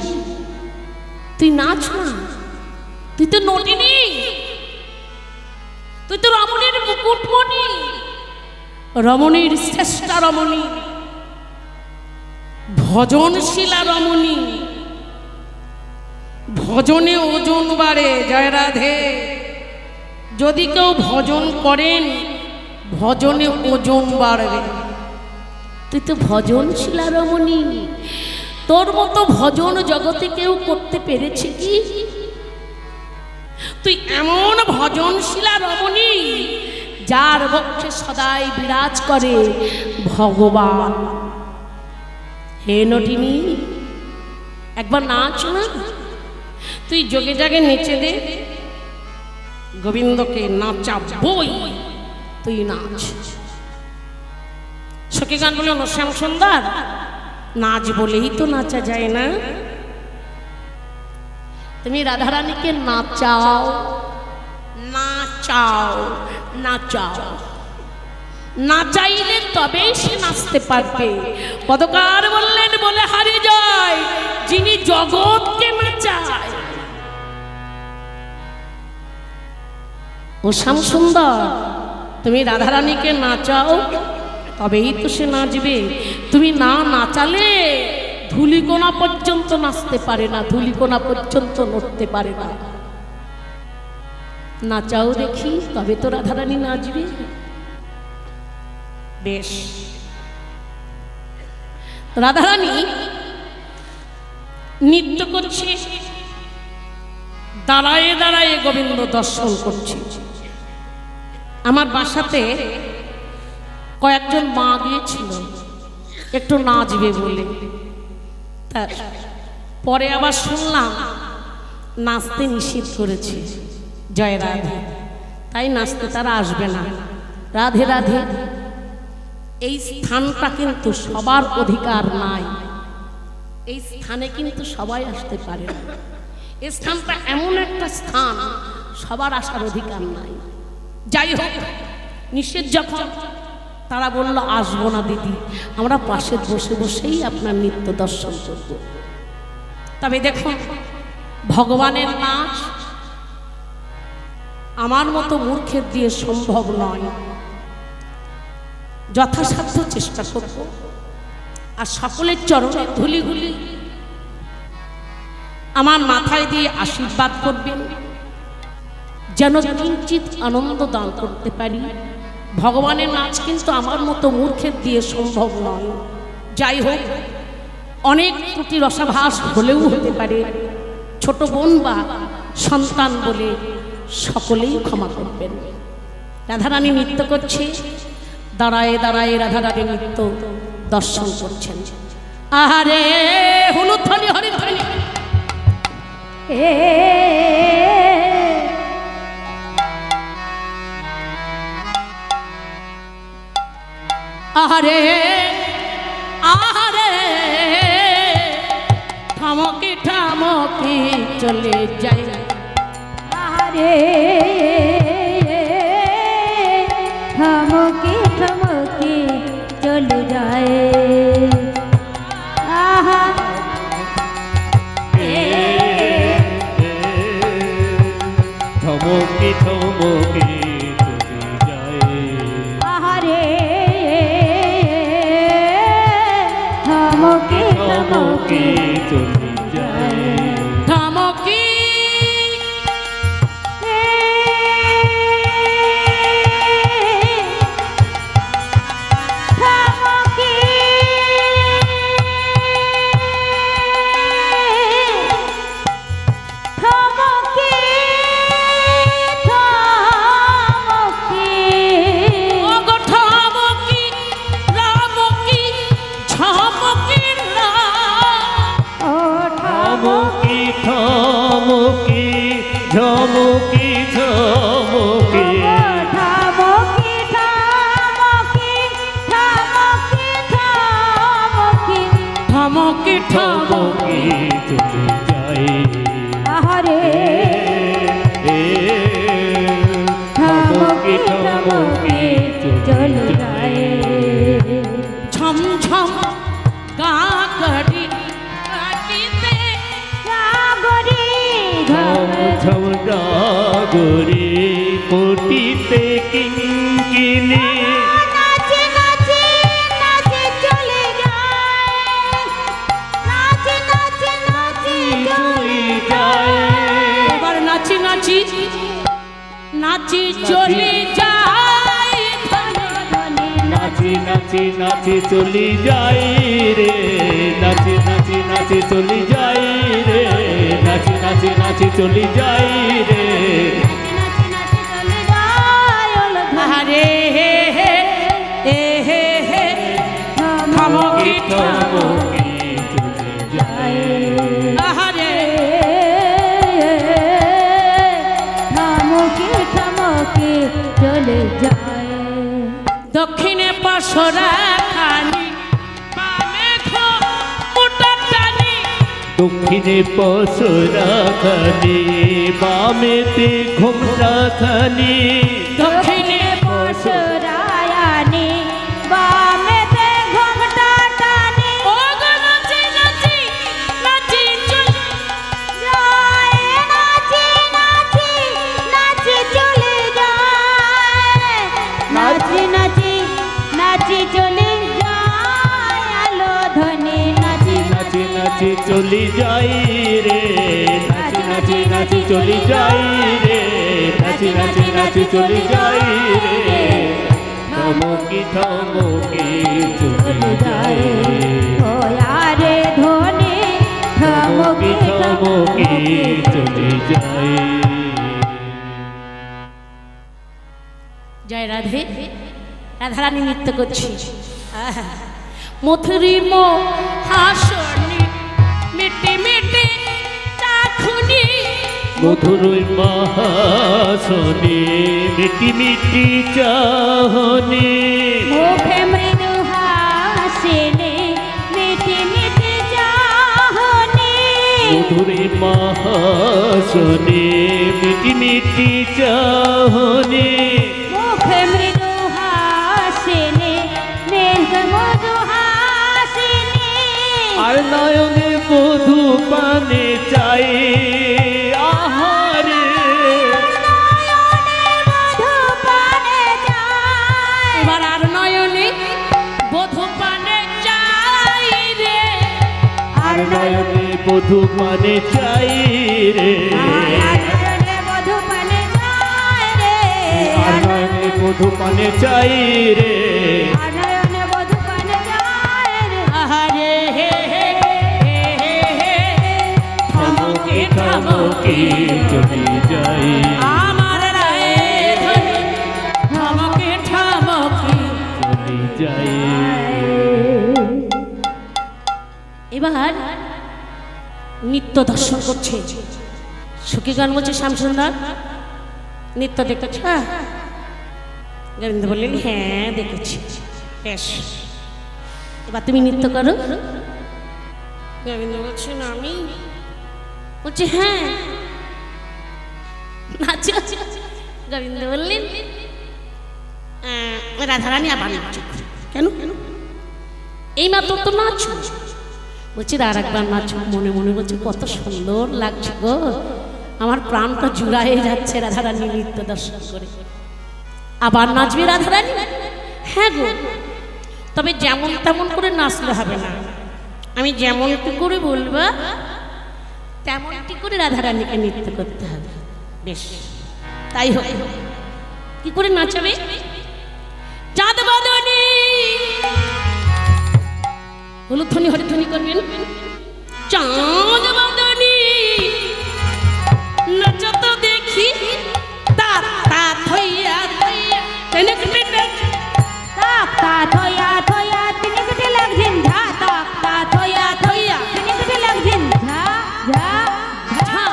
তুই নাচ না, তুই তো নটিনী, তুই তো রমণীর মুকুটমণি, রমণীর শ্রেষ্ঠা রমণী, ভজনশীলা রমণী। ভজনে ওজন বাড়ে। জয় রাধে। যদি কেউ ভজন করেন, ভজনে ওজন বাড়বে। তুই তো ভজনশীলা রমণী। তোর মতো ভজন জগতে কেউ করতে পেরেছে কি? তুই এমন ভজনশীলা রমণী যার বক্ষে সদাই বিরাজ করে ভগবান। হে নটিনী, একবার নাচ না, তুই যোগে জাগে নেচে দে, গোবিন্দকে নাচাবই, তুই নাচ। সখী গান বলে শ্যাম সুন্দর, নাচ বলেই তো নাচা যায় না। তুমি রাধারানীকে নাচাও, নাচাও, নাচাও, নাচাইলে তবেই সে নাচতে পারবে। পদকার বললেন বলে হারিয়ে যায় যিনি জগৎকে নাচায়। ও শ্যাম সুন্দর, তুমি রাধারানীকে নাচাও, তবেই তো সে নাচবে। তুমি না নাচালে ধুলিকোনা পর্যন্ত নাচতে পারে না, ধুলিকোনা পর্যন্ত নড়তে পারে না। নাচাও দেখি, তবে তো রাধারানী নাচবে। বেশ, রাধারানী নৃত্য করছে, দাঁড়ায়ে দাঁড়ায়ে গোবিন্দ দর্শন করছে। আমার বাসাতে কয়েকজন মা গিয়েছিল একটু নাচবে বলে, তার পরে আবার শুনলাম নাচতে নিষেধ করেছে জয় রাধে, তাই নাচতে তারা আসবে না। রাধে রাধে। এই স্থানটা কিন্তু সবার অধিকার নাই, এই স্থানে কিন্তু সবাই আসতে পারে না। এই স্থানটা এমন একটা স্থান সবার আসার অধিকার নাই। যাই হোক, নিষেধ যখন, তারা বলল আসবো না দিদি, আমরা পাশে বসে বসেই আপনার নিত্য দর্শন করব। তবে দেখুন, ভগবানের নাচ আমার মতো মূর্খের দিয়ে সম্ভব নয়। যথাসাধ্য চেষ্টা করব, আর সকলের চরণে ধুলিগুলি আমার মাথায় দিয়ে আশীর্বাদ করবেন, যেন কিঞ্চিত আনন্দ দান করতে পারি। ভগবানের নাচ কিন্তু আমার মতো মূর্খের দিয়ে সম্ভব নয়। যাই হোক, অনেক ত্রুটি রসাভাস হলেও হতে পারে, ছোট বোন বা সন্তান বলে সকলেই ক্ষমা করবেন। রাধারানী নৃত্য করছে, দাঁড়ায়ে দাঁড়ায়ে রাধারানী নৃত্য দর্শন করছেন। আহারে হলুদ ধ্বনি, হরি ধ্বনি, আহারে আহারে ঠমকি ঠমকি চলে যায়, আহারে ঠমকি ঠমকি চলে যায়। আহা থমকি থমকি চলে যায়। আহারে ঠমকি ঠমকি চলে যায়। ঠমকি ঝমকি ঝমকি ঠমকি ঠমকি ঠমকি ঠমকি ঠমকি ঠমকি চলে যায়। আহারে ঠমকি ঠমকি চলে যায়। ঝমঝম গাগরি গাগিতে গাগরি ঝম ঝম ডাগরি কোটিতে কিঙ্কিনি নাচে নাচে নাচে চলে যায়। নাচে নাচে নাচে চলে যায়। এবার নাচি নাচি নাচি চলে যাই, নাচি নাচি নাচি চলি যাই রে, নাচি নাচি নাচি চলি যাই রে, নাচি নাচি নাচি চলি যাই রে। আহারে হে হে হে হে হে থমকি থমকি চলি যাই। আহারে থমকি থমকি চলে যায়। দক্ষিণে পশরা খানি বামে মোটা টানি, দক্ষিণে পশরা খানি বামেতে ঘোমটা খানি। দক্ষিণে পশুরায়ানি বামেতে ঘোমটা টানি। ও গো নাচি নাচি নাচি চলি যায় নাচি নাচি নাচি চলে যায়। নাচি নাচি নাচি চলে যায় আলো ধ্বনি নাচি নাচি নাচি চলি যাই রে, নাচি নাচি নাচি চলি যাই রে, নাচি নাচি নাচি চলি যাই রে। থমকি থমকি চলি যাই, ওয়ারে ধ্বনি থমকি থমকি চলি যাই। জয় রাধে। রাধারানী নৃত্য করছি। আহা। মথুরি মো হাসনি মিটি মিটি চাখুনি, মধুরই মহাসনে মিটি মিটি চাহনি। মুখে মৃদু হাসিনি মিটি মিটি চাহনি। মধুরই মহাসনে মিটি মিটি চাহনি। মুখে মৃদু হাসিনি মৃদু হাসিনি। আর নয়নে মধু পানে চাই আহারে। মধু পানে যায়। এবার আর নয়নে বধূ পানে যাই রে। আর নয়নে মধু পানে চাই রে, মধু পানে যায় রে। আর নয়নে মধু পানে চাই রে। নয়নে মধু পানে যায় রে। আহারে হে হে হে হে হে থমকি থমকি চলি যাই, আমার রায়ে ধ্বনি থমকি থমকি। চলি যাই। এবার নৃত্য দর্শন করছে। সুখী গান বলছে শ্যামসুন্দর, নৃত্য দেখেছ? গোবিন্দ বললেন হ্যাঁ দেখেছি। বেশ, এবার তুমি নৃত্য করো। গোবিন্দ বলছে না আমি, বলছে হ্যাঁ নাচো। গোবিন্দ বললেন রাধারানী আবার নাচো। কেন? এই মাত্র তো নাচো। বলছি আর একবার নাচো। মনে মনে বলছে কত সুন্দর লাগছে গো, আমার প্রাণটা জুড়ায়ে যাচ্ছে রাধারানী নৃত্য দর্শন করে। আবার নাচবে রাধারানী? হ্যাঁ গো, তবে যেমন তেমন করে নাচলে হবে না। আমি যেমনটি করে বলবো তেমনটি করে রাধারানীকে নৃত্য করতে হবে। বেশ, তাই হোক। কি করে নাচাবে? চাঁদ বদনী হলুদ ধ্বনি হরিধ্বনি করবেন। চাঁদ বদনী নাচো তো দেখি, তা তা থইয়া থইয়া টেনেক টেনেক, তাক তা থয়া থয়া তিনিকটি লাগছেন ঝা। তাক তা থয়া থয়া তিনিকটি লাগছেন ঝা ঝা ঝা।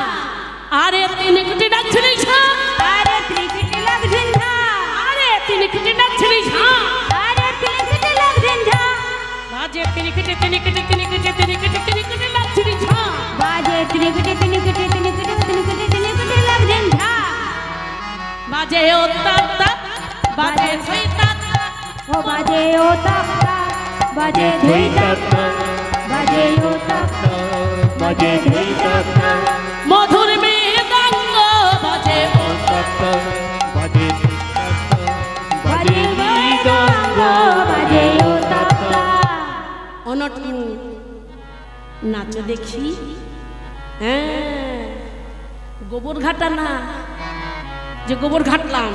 আরে তিনিকটি ডাকছিলি ঝা, আরে তিনিকটি লাগছেন ঝা। আরে তিনিকটি ডাকছিলি ঝা, আরে তিনিকটি লাগছেন ঝা। বাজে তিনিকটি তিনিকটি তিনিকটি তিনিকটি তিনিকটি ডাকছিলি ঝা, বাজে তিনিকটি তিনিকটি তিনিকটি তিনিকটি তিনিকটি লাগছেন ঝা। বাজে ও তাক তাক, বাজে থই তাক তাক, ও বাজে ও তাক তাক, বাজে ধুই তাক তাক, বাজে ও তাক তাক, বাজে ধুই তাক তাক, মধুর মৃদঙ্গ বাজে ও তাক তাক, বাজে ধুই তাক তাক, বাজে মৃদঙ্গ, বাজে ও তাক তাক। অনটন নাচো দেখি। হ্যাঁ, গোবর ঘাটা না যে গোবর ঘাটলাম,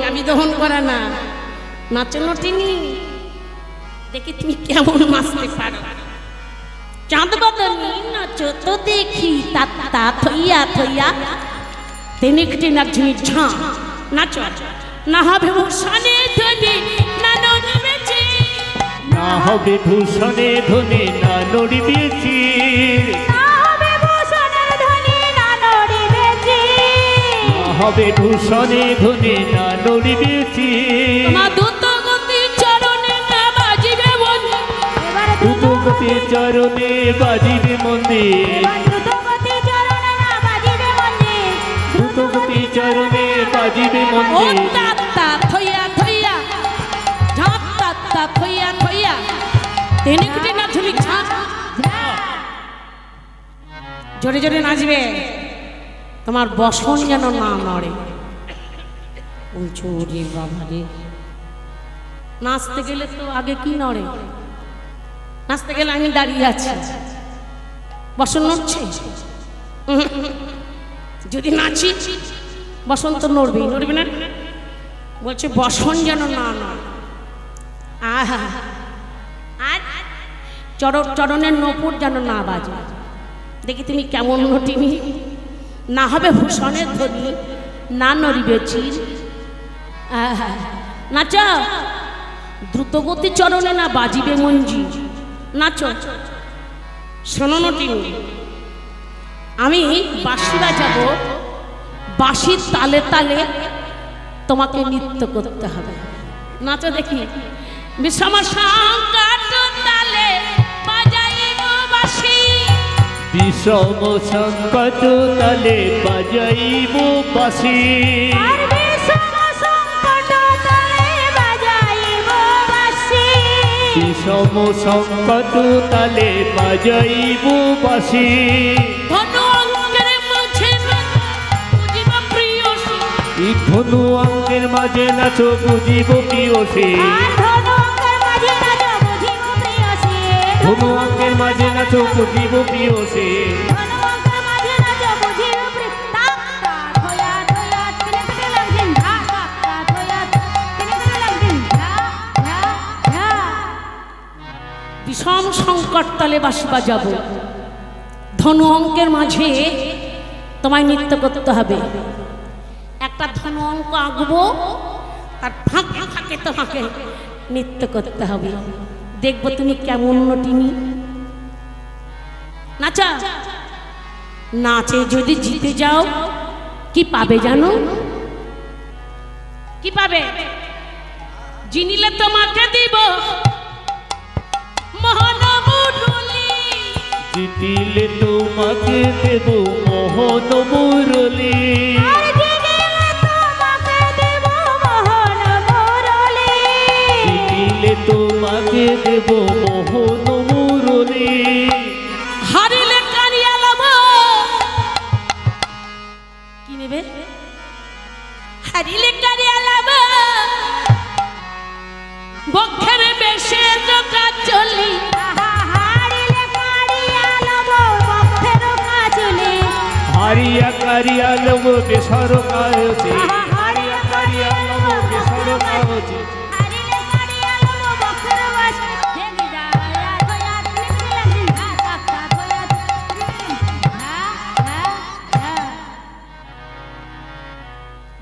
কাবি দহন করা না, নাচো নটিনি। দেখি তুমি কেমন নাচতে পারো। চাঁদ বদনি নাচো তো দেখি তাত্তা থইয়া থইয়া তেনিকটি নাচুনি ঝাঁ নাচো না হবে ভূষণে ধনি না নড়বে চির না হবে ভূষণে ধনে না নড়িবে চির না হবে ভূষণের ধ্বনি না নড়িবে চির না হবে ভূষণে ধনে না নড়িবে চির তোমার দ্রুত গতি চরণে না বাজিবে বন্ধু এবার দ্রুতগতি চরণে বাজিবে মন্দির এবার দ্রুতগতি চরণে না বাজিবে মন্দির দ্রুতগতি চরণে বাজিবে ও মন্দির তাত্তা থইয়া থইয়া ঝাঁ তাত্তা থইয়া থইয়া তেনিকটি নাচুনি ঝাঁ জোরে জোরে নাচবে তোমার বসন যেন না নড়ে চোরে বাবারে নাচতে গেলে তো আগে কি নড়ে নাচতে গেলে আমি দাঁড়িয়ে আছি বসন নড়ছে যদি নাচি বসন তো নড়বেই নড়বে না বলছে বসন যেন না নড়ে আহা আর চরণের নপুর যেন না বাজে দেখি তুমি কেমন নটিনি না হবে ভূষণের ধ্বনি না নড়িবে চির নাচ দ্রুতগতি চরণে না বাজিবে মঞ্জি নাচ শোনো নটিনি আমি বাঁশি বাজাবো বাঁশির তালে তালে তোমাকে নৃত্য করতে হবে নাচো দেখি বিষম সংকট তালে বাজাইব বাঁশি বিষম সংকট তালে বাজাইব বাঁশি আর বিষম সংকট তালে বাজাইব বাঁশি বিষম সংকট তালে বাজাইব বাঁশি ধনু অঙ্কের মাঝে বুঝিব প্রিয়সী এই ধনু অঙ্কের মাঝে নাচো বুঝিব প্রিয়সী আর ধনু অঙ্কের মাঝে নাচো বুঝিব প্রিয়সী ধনু অঙ্কের মাঝে নাচো বুঝিব প্রিয়সী ধনু অঙ্কের মাঝে নাচো বুঝিব তাক্তা থইয়া থইয়া তিনিকটি লাগছেন ঝা তাক্তা থইয়া তিনিকটি লাগছেন ঝা ঝা ঝা বিষম সংকট তালে বাঁশি বাজাবো ধনু অঙ্কের মাঝে তোমায় নৃত্য করতে হবে একটা ধনু অঙ্ক আঁকবো তার ফাঁক ফাঁকে তোমাকে নৃত্য করতে হবে দেখবো তুমি কেমন নটিনি নাচা নাচে যদি জিতে যাও কি পাবে জানো কি পাবে জিনিলে তোমাকে দিব মহানবুরুলি জিতিলে তোমাকে দেব মোহন মুরলী আর জিনিলে তোমাকে দেব মোহন মুরলী জিতিলে তোমাকে দেব মোহন মুরলী হারিলে কানিয়া লব কি নেবে হারিলে কানিয়া লব বক্ষের বেশে জোকা চলি আহা হারিলে কাড়িয়া লব বক্ষের কাজুলি হারিয়া কারিয়া লব বেসর কায়ছে হারিয়া কারিয়া লব বেসর কায়ছে হারিলে কাড়িয়া লব বক্ষের বাস দেখি যা থইয়া তিনিকটি লাগছেন ঝা তাক্তা থইয়া ঝা ঝা ঝা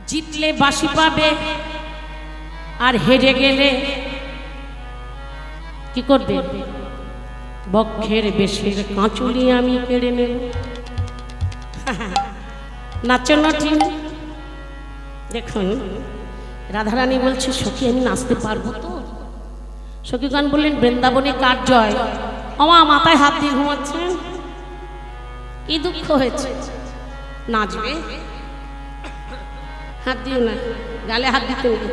জিতলে বাঁশি পাবে আর হেরে গেলে কি করবে বক্ষের বেশের কাঁচুলি আমি কেড়ে নেব নাচো নাচি দেখুন রাধারানী বলছে সখী আমি নাচতে পারবো তো সখীগণ বললেন বৃন্দাবনে কার জয় আমার মাথায় হাত দিয়ে ঘুমাচ্ছেন কি দুঃখ হয়েছে নাচবে হাত দিও না গালে হাত দিতে হবে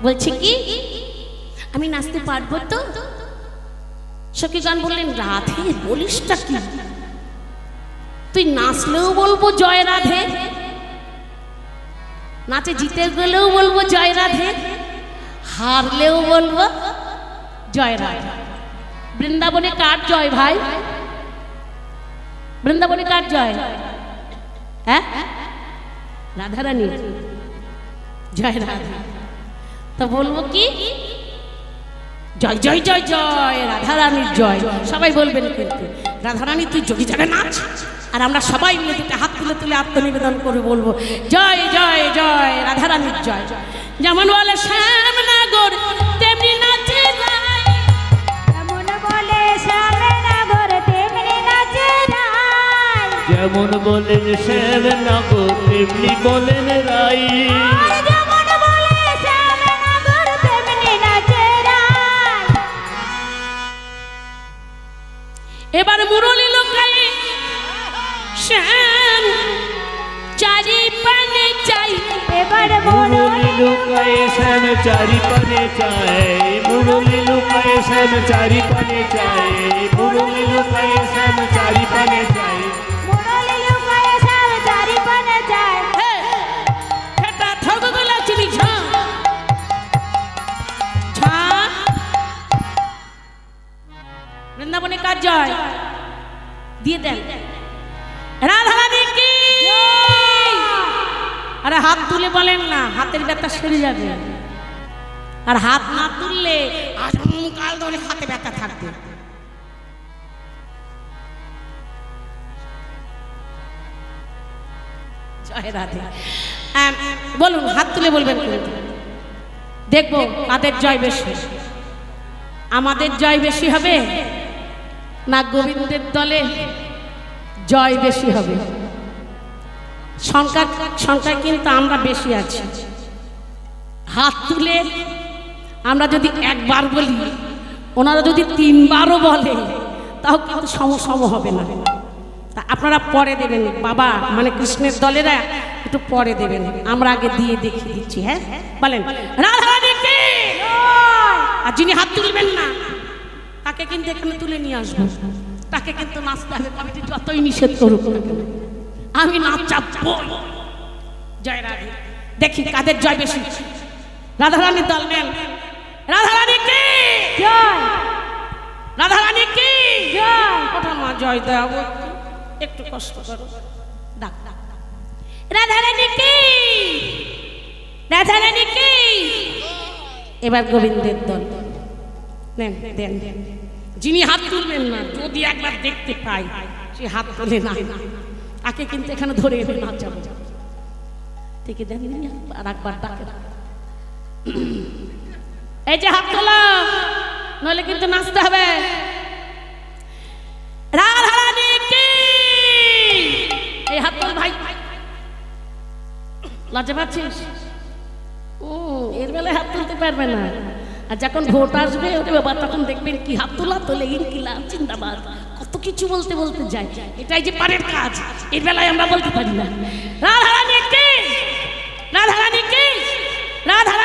বলছে কি আমি নাচতে পারবো তো সখীগণ বললেন রাধে বলিসটা কি তুই নাচলেও বলবো জয় রাধে নাচে জিতে গেলেও বলবো জয় রাধে হারলেও বলবো জয় রাধে বৃন্দাবনে কার জয় ভাই বৃন্দাবনে কার জয় হ্যাঁ রাধারানী জয় রাধে তো বলবো কি জয় জয় জয় জয় রাধারানীর জয় সবাই বলবেন কিন্তু রাধারানী তুই যোগী জানে নাচ আর আমরা সবাই মিলে দুটো হাত তুলে তুলে আত্মনিবেদন করে বলবো জয় জয় জয় রাধারানীর জয় যেমন বলে শ্যামনগর তেমনি নাচে রায় যেমন বলে শ্যামনগর তেমনি নাচে রায় যেমন বলেন শ্যামনগর তেমনি বলেন রাই আর যেমন বলে শ্যামনগর তেমনি নাচে রায় এবার মুরলী লোকায় শ্যাম চারি পানে চাই এবার মুরলী লুকায়ে শ্যাম চারি পানে চায় মুরলী লুকায়ে শ্যাম চারি পানে চায় মুরলী লুকায়ে শ্যাম চারি পানে চায় মুরলী লুকায়ে শ্যাম চারি পানে যায় এটা ঠগগুলা চিনি ছা ছা বৃন্দাবনে কাজ জয় দিয়ে দেন রাধারানী কি আরে হাত তুলে বলেন না হাতের ব্যথা সেরে যাবে আর হাত না তুললে আজমকাল ধরে হাতে ব্যথা থাকবে জয় রাধে বলুন হাত তুলে বলবেন কিন্তু দেখবো কাদের জয় বেশি আমাদের জয় বেশি হবে না গোবিন্দের দলে জয় বেশি হবে সংখ্যায় কিন্তু আমরা বেশি আছি হাত তুলে আমরা যদি একবার বলি ওনারা যদি তিনবারও বলে তাও কিন্তু সম হবে না তা আপনারা পরে দেবেন বাবা মানে কৃষ্ণের দলেরা একটু পরে দেবেন আমরা আগে দিয়ে দেখিয়ে দিচ্ছি হ্যাঁ বলেন রাধারানী কি আর যিনি হাত তুলবেন না তাকে কিন্তু এখানে তুলে নিয়ে আসবো তাকে কিন্তু নাচতে হবে কমিটি যতই নিষেধ করুক না কেন আমি নাচাবো জয় রাধে দেখি কাদের জয় বেশি রাধারানীর দল নেন রাধারানী কি জয় রাধারানী কি জয় ওঠা মা জয় দেব একটু কষ্ট করো ডাক রাধারানী কি রাধারানী কি এবার গোবিন্দের দল নেন দেন যিনি হাত তুলবেন না যদি একবার দেখতে পাই সে হাত তুলে না তাকে কিন্তু এখানে ধরে এনে নাচাবো ঠিক দেন আর একবার ডাকে এই যে হাত তোলা নইলে কিন্তু নাচতে হবে রাধারানী কি এই হাত তোল ভাই লজ্জা পাচ্ছিস এর বেলায় হাত তুলতে পারবে না আর যখন ভোট আসবে ওরে বাবা তখন দেখবেন কি হাত তোলা তোলে ইনকিলাব জিন্দাবাদ কত কিছু বলতে বলতে যায় এটাই যে পারের কাজ এর বেলায় আমরা বলতে পারি না রাধারানী কি রাধারানী কি রাধারানী